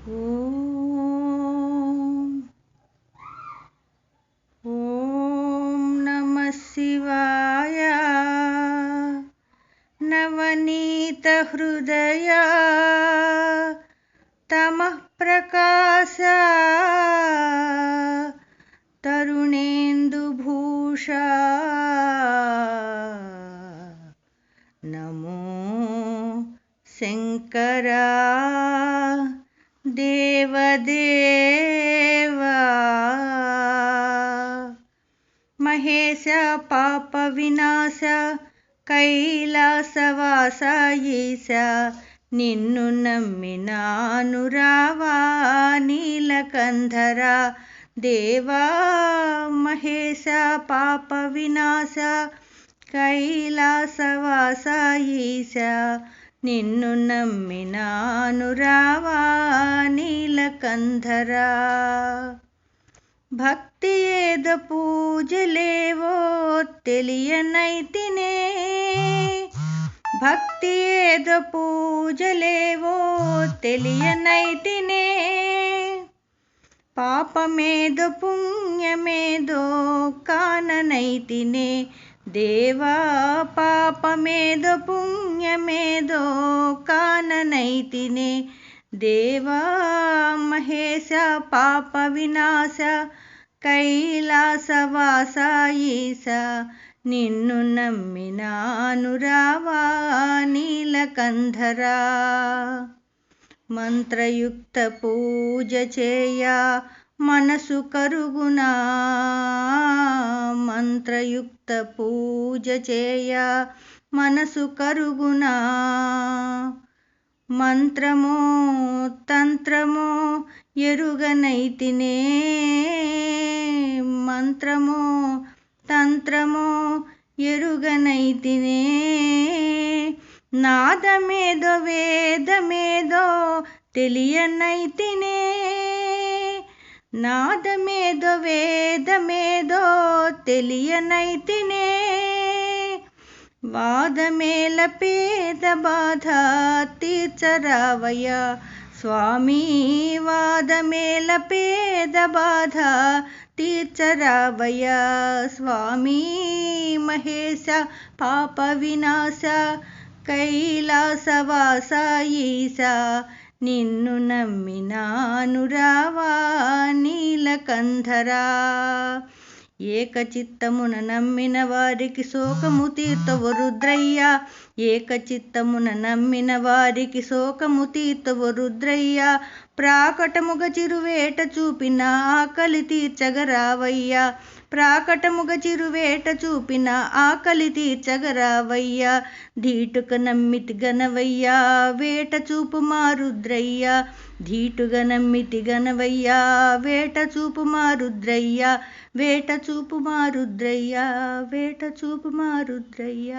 ఓం ఓం నమః శివాయ నవనీత హృదయ తమః ప్రకాశ తరుణేందు భూష నమో శంకరా దేవదేవా మహేశ పాప వినాశ కైలాసవాస ఈశ నిన్ను నమ్మినాను రావా నీలకంధర దేవా మహేశ పాప వినాశ కైలాసవాస ఈశ నిన్ను నమ్మినాను రావా నీలకంధర భక్తి ఏద పూజలేవో తెలియనైతినే భక్తి ఏద పూజలేవో తెలియనైతినే పాపమేదో పుణ్యమేదో కాననైతినే దేవా పాపమేదో పుణ్యమేదో కాననైతినే దేవా మహేశ పాప వినాశ కైలాసవాస ఈశ నిన్ను నమ్మినాను రావా నీలకంధర మంత్రయుక్త పూజ చేయ మనసు కరుగునా మంత్రయుక్త పూజ చేయ మనసు కరుగునా మంత్రమో తంత్రమో ఎరుగనైతినే మంత్రమో తంత్రమో ఎరుగనైతినే నాదమేదో వేదమేదో తెలియనైతినే నాదమేదో వేదమేదో తెలియనైతినే వాదమేల పేద బాధ తీర్చరావయ్య స్వామి వాదమేల పేద బాధ తీర్చరావయ్య స్వామి మహేశ పాప వినాశ కైలాసవాస ఈశ నిన్ను నమ్మినాను రావా నీలకంధర ఏకచిత్తమున నమ్మిన వారికి శోకము తీర్తవు రుద్రయ్య ఏకచిత్తమున నమ్మిన వారికి శోకము తీర్తవు రుద్రయ్య ప్రాకటముగ చిరువేట చూపిన ఆకలి తీర్చగరావయ్య ప్రాకటముగ చిరువేట చూపిన ఆకలి తీర్చగరావయ్య ధీటుక నమ్మితి గనవయ్య వేట చూపు మా రుద్రయ్య ధీటుగా నమ్మితి గనవయ్య వేట చూపు మా రుద్రయ్య వేట చూపు మా రుద్రయ్య వేట చూపు మా రుద్రయ్య